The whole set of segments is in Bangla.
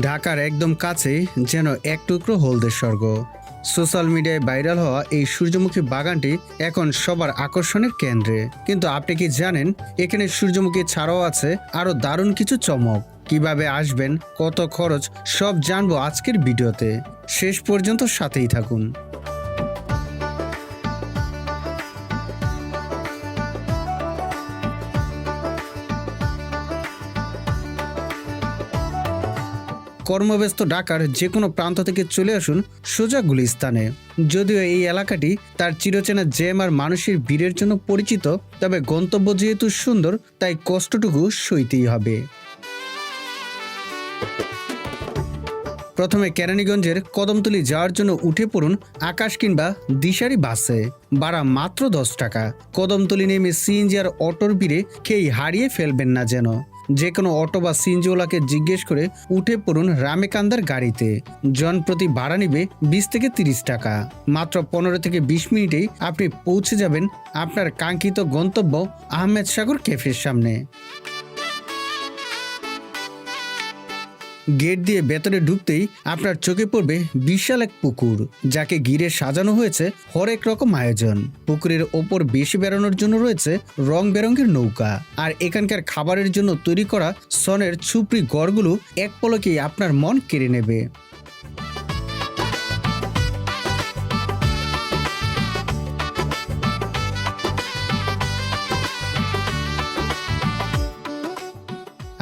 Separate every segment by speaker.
Speaker 1: ঢাকার একদম কাছে যেন এক টুকরো হলদের স্বর্গ। সোশ্যাল মিডিয়ায় ভাইরাল হওয়া এই সূর্যমুখী বাগানটি এখন সবার আকর্ষণের কেন্দ্রে। কিন্তু আপনি কি জানেন এখানে সূর্যমুখী ছাড়াও আছে আরো দারুণ কিছু চমক? কিভাবে আসবেন, কত খরচ, সব জানবো আজকের ভিডিওতে। শেষ পর্যন্ত সাথেই থাকুন। কর্মব্যস্ত ঢাকার যে কোনো প্রান্ত থেকে চলে আসুন সোজা গুলিস্তানে। যদিও এই এলাকাটি তার চিরচেনা জ্যাম আর মানুষের ভিড়ের জন্য পরিচিত, তবে গন্তব্য যেহেতু সুন্দর তাই কষ্টটুকু সইতেই হবে। প্রথমে কেরানীগঞ্জের কদমতলী যাওয়ার জন্য উঠে পড়ুন আকাশ কিংবা দিশারি বাসে। ভাড়া মাত্র 10 টাকা। কদমতলী নেমে সিএনজি আর অটোর ভিড়ে খেয়ে হারিয়ে ফেলবেন না যেন। যে কোনো অটো বা সিএনজিওয়ালাকে জিজ্ঞেস করে উঠে পড়ুন রামেকান্দার গাড়িতে। জনপ্রতি ভাড়া নিবে 20 থেকে 30 টাকা। মাত্র 15 থেকে 20 মিনিটেই আপনি পৌঁছে যাবেন আপনার কাঙ্ক্ষিত গন্তব্য আহমেদ সাগর ক্যাফের সামনে। গেট দিয়ে ভেতরে ঢুকতেই আপনার চোখে পড়বে বিশাল এক পুকুর, যাকে ঘিরে সাজানো হয়েছে হরেক রকম আয়োজন। পুকুরের ওপর বেশি বেড়ানোর জন্য রয়েছে রং বেরঙের নৌকা, আর এখানকার খাবারের জন্য তৈরি করা সনের ছুপড়ি ঘরগুলো এক পলকেই আপনার মন কেড়ে নেবে।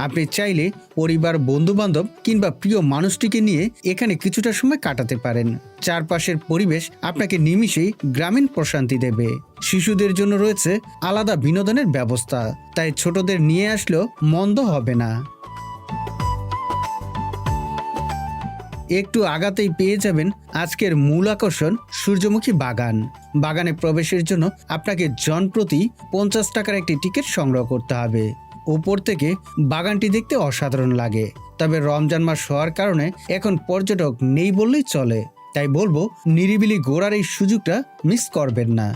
Speaker 1: আপনি চাইলে পরিবার, বন্ধু বান্ধব কিংবা প্রিয় মানুষটিকে নিয়ে এখানে কিছুটা সময় কাটাতে পারেন। চারপাশের পরিবেশ আপনাকে নিমিষেই গ্রামীণ প্রশান্তি দেবে। শিশুদের জন্য রয়েছে আলাদা বিনোদনের ব্যবস্থা, তাই ছোটদের নিয়ে আসলেও মন্দ হবে না। একটু আগাতেই পেয়ে যাবেন আজকের মূল আকর্ষণ সূর্যমুখী বাগান। বাগানে প্রবেশের জন্য আপনাকে জনপ্রতি 50 টাকার একটি টিকিট সংগ্রহ করতে হবে। উপর থেকে বাগানটি দেখতে অসাধারণ লাগে, তবে রমজান মাস হওয়ার কারণে এখন পর্যটক নেই বললেই চলে। তাই বলবো নিরিবিলি ঘোরার এই সুযোগটা মিস করবেন না।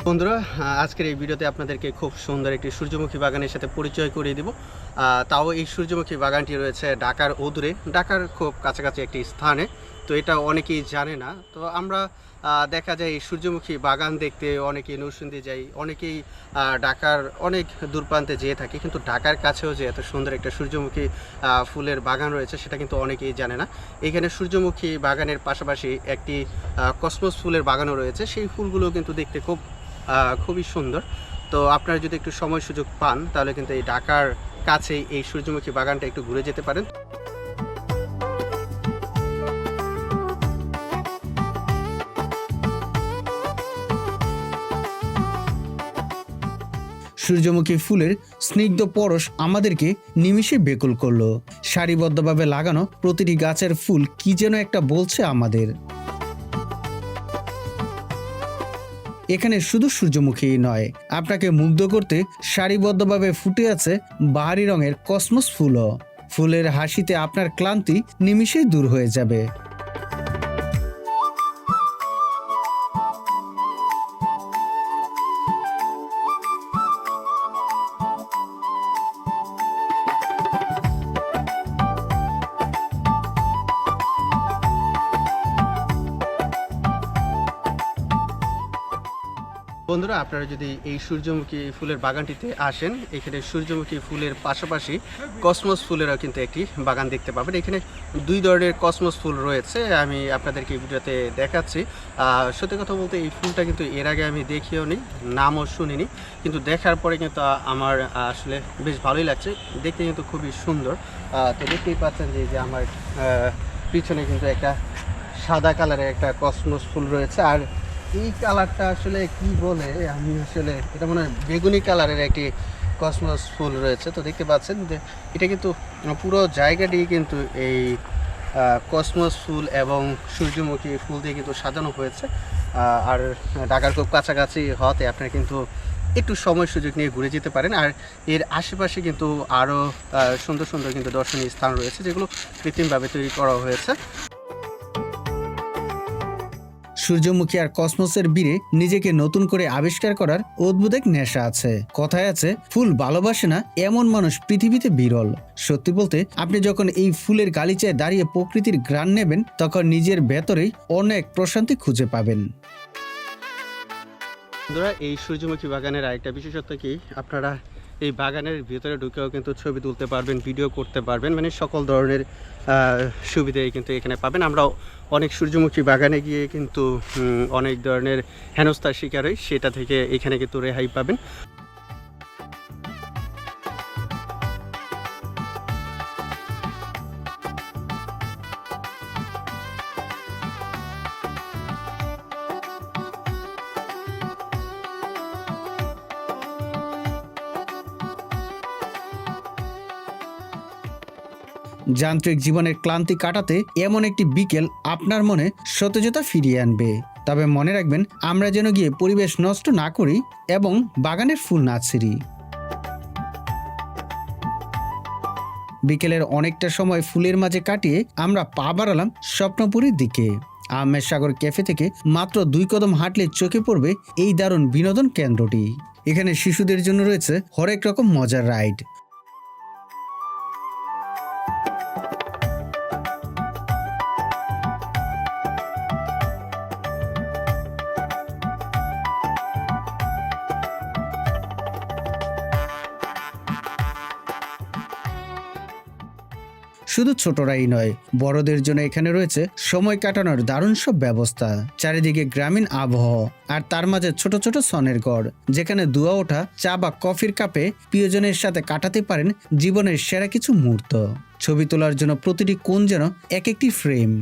Speaker 2: বন্ধুরা, আজকের এই ভিডিওতে আপনাদেরকে খুব সুন্দর একটি সূর্যমুখী বাগানের সাথে পরিচয় করিয়ে দিব। তাও এই সূর্যমুখী বাগানটি রয়েছে ঢাকার অদূরে, ঢাকার খুব কাছাকাছি একটি স্থানে। তো এটা অনেকেই জানে না। তো আমরা দেখা যায় এই সূর্যমুখী বাগান দেখতে অনেকেই নরসিংদী যাই, অনেকেই ঢাকার অনেক দূরপ্রান্তে যেয়ে থাকে, কিন্তু ঢাকার কাছেও যে এত সুন্দর একটা সূর্যমুখী ফুলের বাগান রয়েছে সেটা কিন্তু অনেকেই জানে না। এখানে সূর্যমুখী বাগানের পাশাপাশি একটি কসমস ফুলের বাগানও রয়েছে। সেই ফুলগুলো কিন্তু দেখতে খুবই সুন্দর। তো আপনারা যদি একটু সময় সুযোগ পান তাহলে কিন্তু এই ঢাকার কাছেই এই সূর্যমুখী বাগানটা একটু ঘুরে যেতে পারেন।
Speaker 1: সূর্যমুখী ফুলের স্নিগ্ধ পরশ আমাদেরকে নিমিষে বেকুল করলো। সারিবদ্ধভাবে লাগানো প্রতিটি গাছের ফুল কি যেন একটা বলছে আমাদের। এখানে শুধু সূর্যমুখী নয়, আপনাকে মুগ্ধ করতে সারিবদ্ধভাবে ফুটে আছে বাহারি রঙের কসমস ফুলও। ফুলের হাসিতে আপনার ক্লান্তি নিমিষেই দূর হয়ে যাবে।
Speaker 2: বন্ধুরা, আপনারা যদি এই সূর্যমুখী ফুলের বাগানটিতে আসেন, এখানে সূর্যমুখী ফুলের পাশাপাশি কসমস ফুলেরও কিন্তু একটি বাগান দেখতে পাবেন। এখানে 2 ধরনের কসমস ফুল রয়েছে, আমি আপনাদেরকে এই ভিডিওতে দেখাচ্ছি। সত্যি কথা বলতে এই ফুলটা কিন্তু এর আগে আমি দেখিও নি, নামও শুনিনি, কিন্তু দেখার পরে কিন্তু আমার আসলে বেশ ভালোই লাগছে। দেখতে কিন্তু খুবই সুন্দর। তো দেখতেই পাচ্ছেন যে আমার পিছনে কিন্তু একটা সাদা কালারের একটা কসমস ফুল রয়েছে। আর এই কালারটা আসলে কি বলে, আমি আসলে এটা মনে হয় বেগুনি কালারের একটি কসমস ফুল রয়েছে। তো দেখতে পাচ্ছেন যে এটা কিন্তু পুরো জায়গাটি কিন্তু এই কসমস ফুল এবং সূর্যমুখী ফুল দিয়ে কিন্তু সাজানো হয়েছে। আর ঢাকার খুব কাছাকাছি হওয়াতে আপনারা কিন্তু একটু সময় সুযোগ নিয়ে ঘুরে যেতে পারেন। আর এর আশেপাশে কিন্তু আরও সুন্দর সুন্দর কিন্তু দর্শনীয় স্থান রয়েছে, যেগুলো কৃত্রিমভাবে তৈরি করা হয়েছে।
Speaker 1: সূর্যমুখী আর কসমোসের বীরে নিজেকে নতুন করে আবিষ্কার করার অদ্ভুত এক নেশা আছে। কথায় আছে, ফুল ভালোবাসে না এমন মানুষ পৃথিবীতে বিরল। সত্যি বলতে, আপনি যখন এই ফুলের গালিচায় দাঁড়িয়ে প্রকৃতির ঘ্রাণ নেবেন, তখন নিজের ভেতরেই অনেক প্রশান্তি খুঁজে পাবেন।
Speaker 2: বন্ধুরা, এই সূর্যমুখী বাগানের আরেকটা বিশেষত্ব কি, আপনারা এই বাগানের ভিতরে ঢুকেও কিন্তু ছবি তুলতে পারবেন, ভিডিও করতে পারবেন, মানে সকল ধরনের সুবিধাই কিন্তু এখানে পাবেন। আমরা অনেক সূর্যমুখী বাগানে গিয়ে কিন্তু অনেক ধরনের হেনস্থার শিকার হই, সেটা থেকে এখানে কিন্তু রেহাই পাবেন।
Speaker 1: যান্ত্রিক জীবনের ক্লান্তি কাটাতে এমন একটি বিকেল আপনার মনে সতেজতা ফিরিয়ে আনবে। তবে মনে রাখবেন, আমরা যেন গিয়ে পরিবেশ নষ্ট না করি এবং বাগানের ফুল না ছিঁড়ি। বিকেলের অনেকটা সময় ফুলের মাঝে কাটিয়ে আমরা পা বাড়ালাম স্বপ্নপুরীর দিকে। আহমেদ সাগর ক্যাফে থেকে মাত্র 2 কদম হাঁটলে চোখে পড়বে এই দারুণ বিনোদন কেন্দ্রটি। এখানে শিশুদের জন্য রয়েছে হরেক রকম মজার রাইড। শুধু ছোটরাই নয়, বড়দের জন্য এখানে রয়েছে সময় কাটানোর দারুণ সব ব্যবস্থা। চারিদিকে গ্রামীণ আবহাওয়া, আর তার মাঝে ছোট ছোট সনের ঘর, যেখানে দুয়া ওঠা চা বা কফির কাপে প্রিয়জনের সাথে কাটাতে পারেন জীবনের সেরা কিছু মুহূর্ত। ছবি তোলার জন্য প্রতিটি কোণ যেন এক একটি ফ্রেম।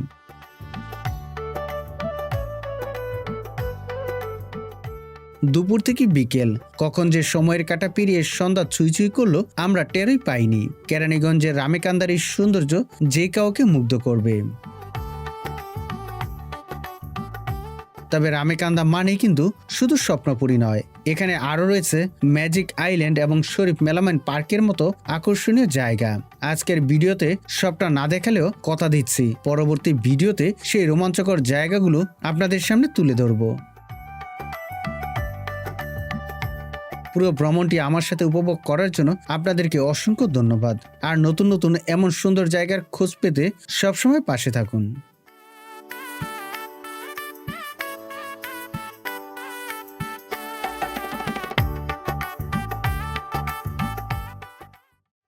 Speaker 1: দুপুর থেকে বিকেল কখন যে সময়ের কাটা পেরিয়ে সন্ধ্যা ছুঁই করলো আমরা টেরই পাইনি। কেরানীগঞ্জের রামেকান্দার এই সৌন্দর্য যে কাউকে মুগ্ধ করবে। তবে রামেকান্দা মানেই কিন্তু শুধু স্বপ্নপুরী নয়, এখানে আরো রয়েছে ম্যাজিক আইল্যান্ড এবং শরীফ মেলামাইন পার্কের মতো আকর্ষণীয় জায়গা। আজকের ভিডিওতে সবটা না দেখালেও কথা দিচ্ছি, পরবর্তী ভিডিওতে সেই রোমাঞ্চকর জায়গাগুলো আপনাদের সামনে তুলে ধরবো। পুরো ভ্রমণটি আমার সাথে উপভোগ করার জন্য আপনাদেরকে অসংখ্য ধন্যবাদ। আর নতুন নতুন এমন সুন্দর জায়গার খোঁজ পেতে সবসময় পাশে থাকুন।